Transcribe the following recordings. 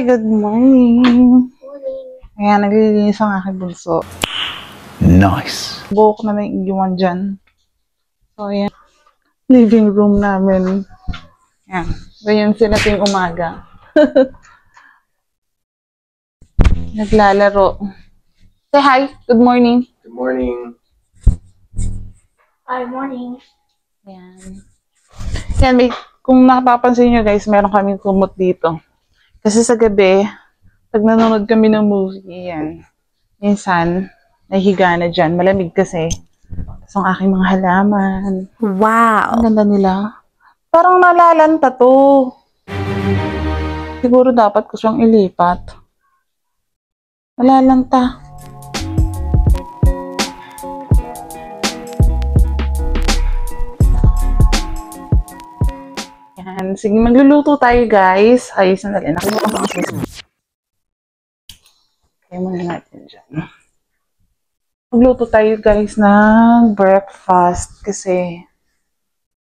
good morning. Morning. Ayan, naglilinis ang aking bunso. Nice. Buhok na may iwan dyan. So, ayan. Living room namin. Ayan. Ganyan sila tuwing umaga. Naglalaro. Say hi. Good morning. Good morning. Hi, morning. Ayan. Yan, kung nakapapansin nyo guys, meron kaming kumot dito. Kasi sa gabi, pag nanonood kami ng movie, yan, minsan, nahihiga na dyan. Malamig kasi. Tapos ang aking mga halaman. Wow. Ang ganda nila. Parang nalalanta to. Siguro dapat ko siyang ilipat. Nalalanta. Yan. Sige, magluluto tayo guys. Ay, sandali. Nakalimutan ko ang sauce. Kaya muna natin dyan. Magluto tayo guys ng breakfast kasi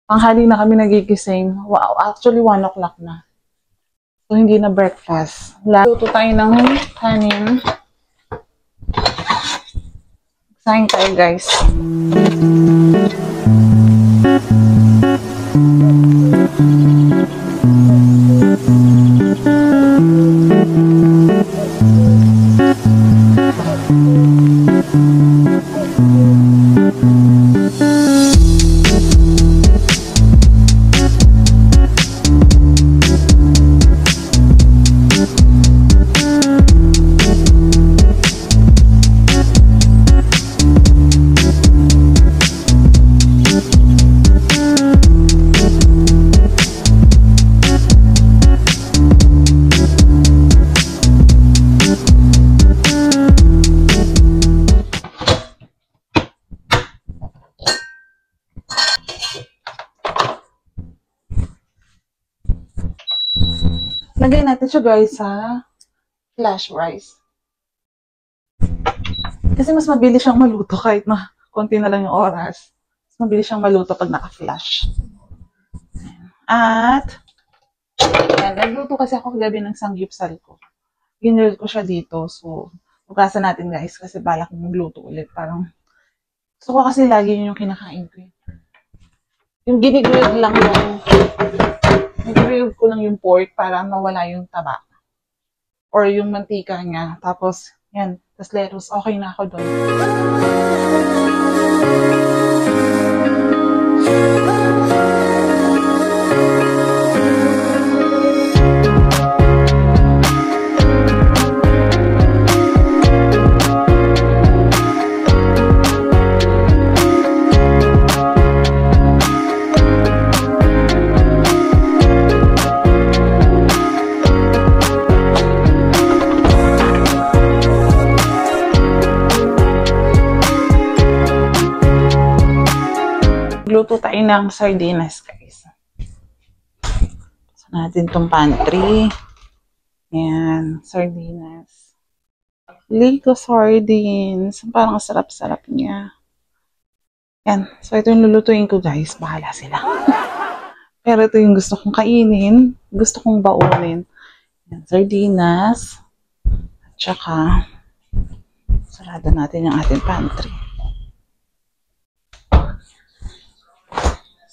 tanghali na kami nagigising. Wow, actually 1 o'clock na. So, hindi na breakfast. Luto tayo ng kanin. Saing tayo guys. Lagay natin siya guys sa flash rice. Kasi mas mabilis siyang maluto kahit na konti na lang yung oras. Mas mabilis siyang maluto pag naka-flash. At, yan, nagluto kasi ako kagabi ng sanggipsal ko. Ginrill ko siya dito. So, bukasan natin guys kasi balak kong magluto ulit. Parang, gusto ko kasi lagi yung kinakain ko. Yung ginigrill lang yung nag-grill ko lang yung pork para mawala yung taba. Or yung mantika niya. Tapos, yan. Tapos lettuce. Okay na ako doon. Luto tayo ng sardinas, guys. So, natin itong pantry. Ayan, sardinas. Ligo sardines. Parang sarap-sarap niya. Ayan. So, ito yung lulutuin ko, guys. Bahala sila. Pero ito yung gusto kong kainin. Gusto kong baunin. Ayan, sardinas. At saka, sarado natin yung ating pantry.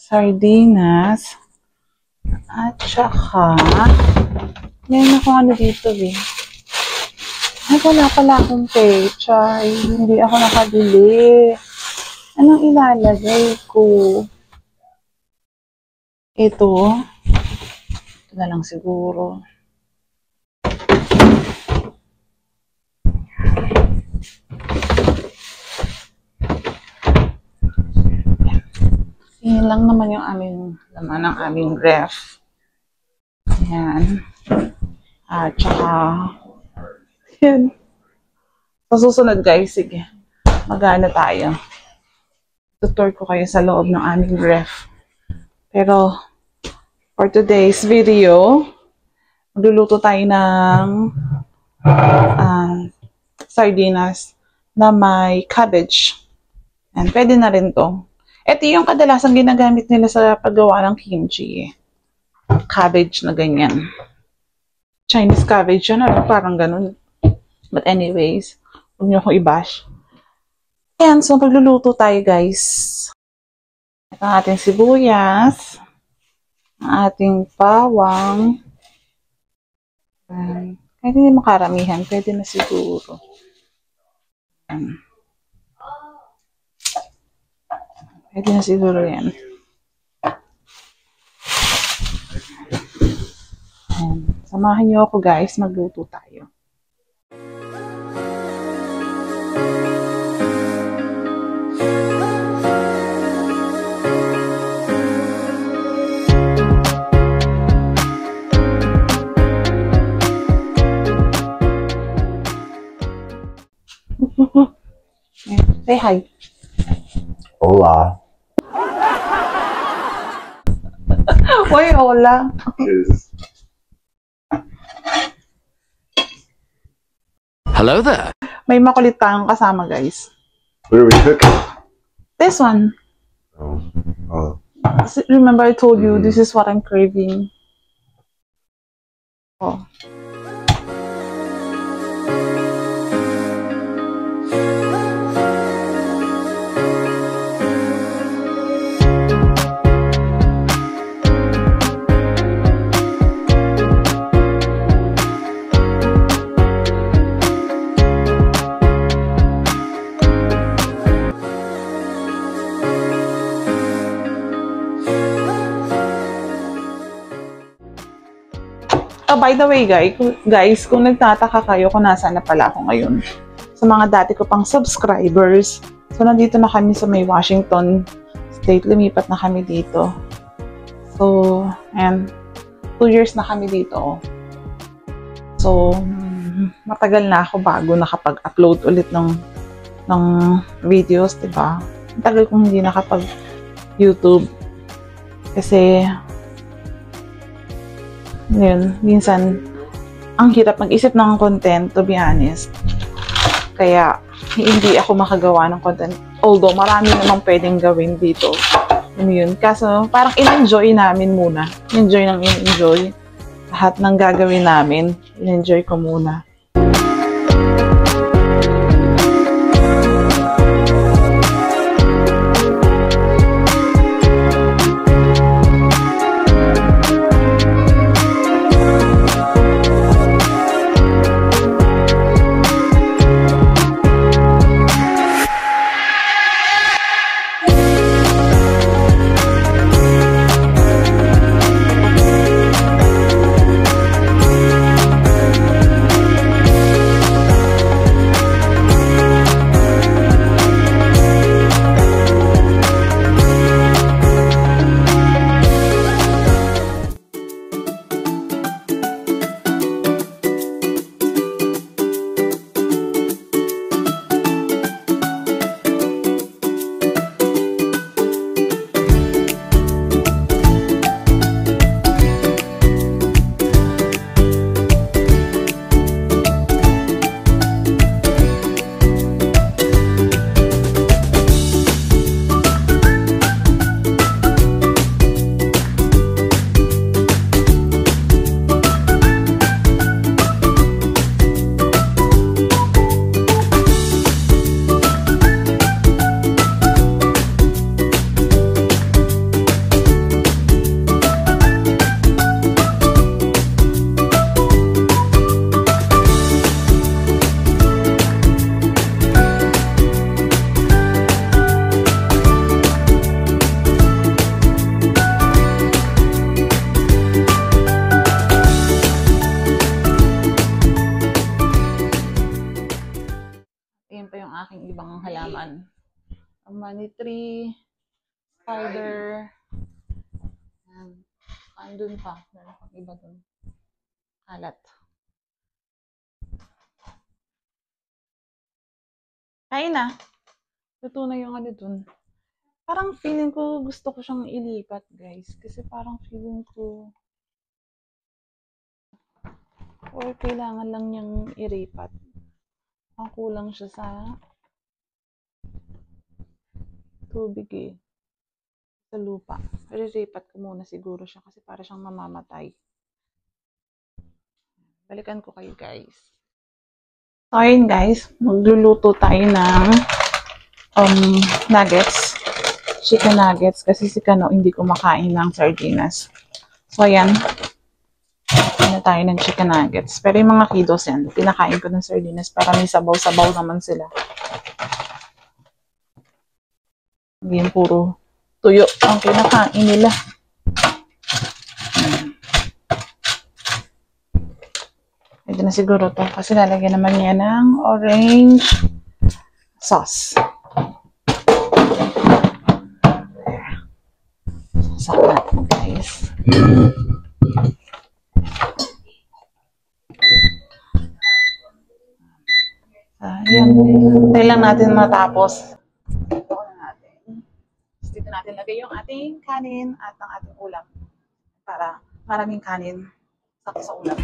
Sardinas, at saka, yan ako ano dito eh. Ay, wala pala akong pechay. Hindi ako nakabili. Anong ilalagay ko? Ito na lang siguro. Yan lang naman yung aming laman ng aming ref. Ayan. At saka, yan. Sa susunod guys, sige. Mag-ano tayo. Tutor ko kayo sa loob ng aming ref. Pero, for today's video, magluluto tayo ng sardinas na may cabbage. Yan, pwede na rin to. Ito yung kadalasan ginagamit nila sa paggawa ng kimchi. Cabbage na ganyan. Chinese cabbage yun, ano, parang ganun. But anyways, huwag niyo akong i-bash. Ayan, so magluluto tayo, guys. Ito ang ating sibuyas, ang ating bawang. Kahit hindi makaramihan, pwede na siguro. Pwede na siguro yan. Ayan. Samahan niyo ako, guys, magluto tayo. Say hi. Hola. Uy, hola. Hello there. May makulit tayong kasama, guys. What are we cooking? This one. Oh. Remember I told you this is what I'm craving. Oh. Oh, by the way, guys, kung nagtataka kayo kung nasaan na pala ako ngayon, sa mga dati ko pang subscribers, so nandito na kami sa may Washington State, lumipat na kami dito. So, and 2 years na kami dito. So, matagal na ako bago nakapag-upload ulit ng videos, diba? Matagal kong hindi nakapag-YouTube. Kasi, yun, minsan, ang hirap mag-isip ng content, to be honest. Kaya, hindi ako makagawa ng content. Although, marami namang pwedeng gawin dito. Yun. Kaso, parang in-enjoy namin muna. In-enjoy. Lahat ng gagawin namin, in-enjoy ko muna. Ayan pa yung aking ibang halaman. Money tree, spider, andun pa. Meron pang iba dun. Kalat. Kain na. Luto na yung ano dun. Parang feeling ko gusto ko siyang ilipat, guys. Kasi parang feeling ko or kailangan lang niyang iripat. Ang kulang siya sa tubig eh. Sa lupa. Riripat ko muna siguro siya kasi para siyang mamamatay. Balikan ko kayo guys. So, ayun guys, magluluto tayo ng nuggets. Chicken nuggets. Kasi si Kano hindi kumakain ng sardinas. So, ayan. Ano tayo ng chicken nuggets. Pero yung mga kiddos yan, pinakain ko ng sardinas para may sabaw-sabaw naman sila. Hindi yung puro tuyo ang kinakain nila. Ito na siguro to kasi lalagyan naman niya ng orange sauce. Sasak natin guys. Ayan. Tayo lang natin matapos. Ito na natin. Dito natin lagay yung ating kanin at ang ating ulam. Para maraming kanin sa ulam.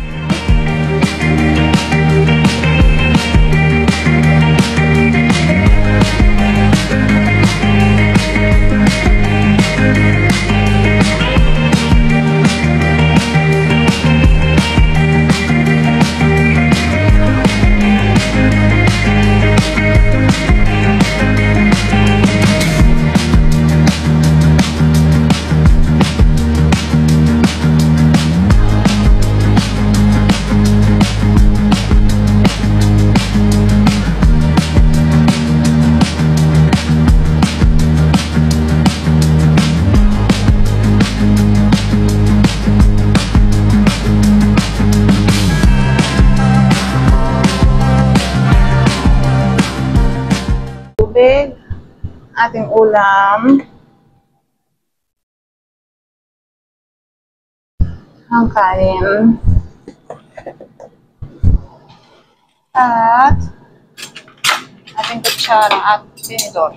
Ating ulam, ang kanin, at ating kutsara at tinidor.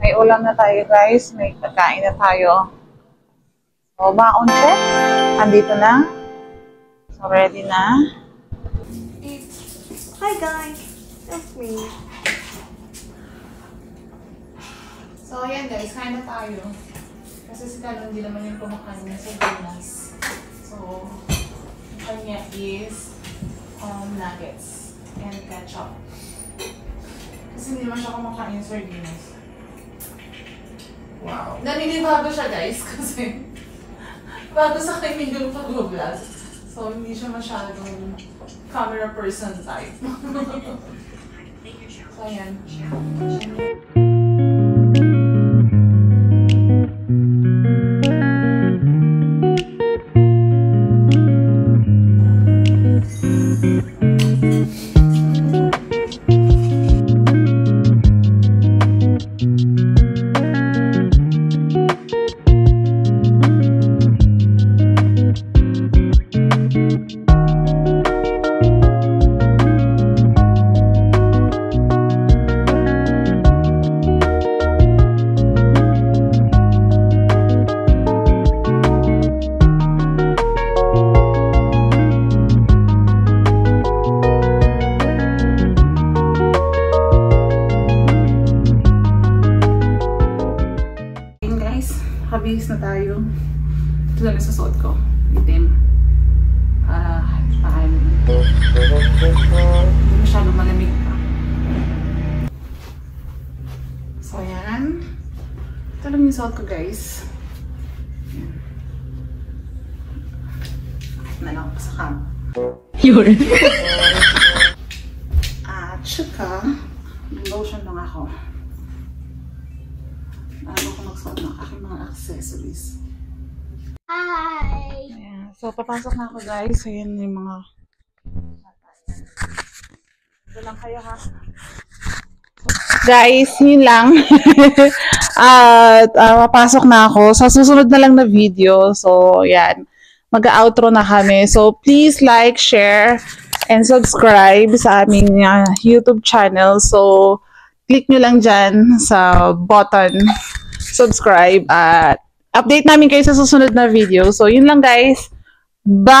May ulam na tayo guys, may pagkain na tayo. So, baon check. Andito na. So, ready na. Hi guys, that's me. So, ayan guys, kain na tayo. Kasi si Kano hindi naman yung kumakain niya sa sardinas. So, kanya is nuggets and ketchup. Kasi hindi naman siya kumakain ng sardinas. Wow. Naninibago siya guys kasi bago sa kanya yung pag-vlog. So, hindi siya masyadong camera person type. So, ayan. Nakabihis na tayo. Ito lang sa suot ko. Itim. Para paano. Hindi masyadong malamig pa. So, ayan. Ito lang yung suot ko, guys. Bakit na lang ako sa cam. Yun. At saka, lotion lang ako. Bago ko magsuot ng aking mga accessories. Hi! Ayan. So, papasok na ako guys. Ayan yung mga... Ito lang kayo ha. Guys, yun lang. At papasok na ako. Sa susunod na lang na video. So, yan. Mag-outro na kami. So, please like, share, and subscribe sa aming YouTube channel. So, click nyo lang dyan sa button subscribe at update namin kayo sa susunod na video. So, yun lang guys. Bye!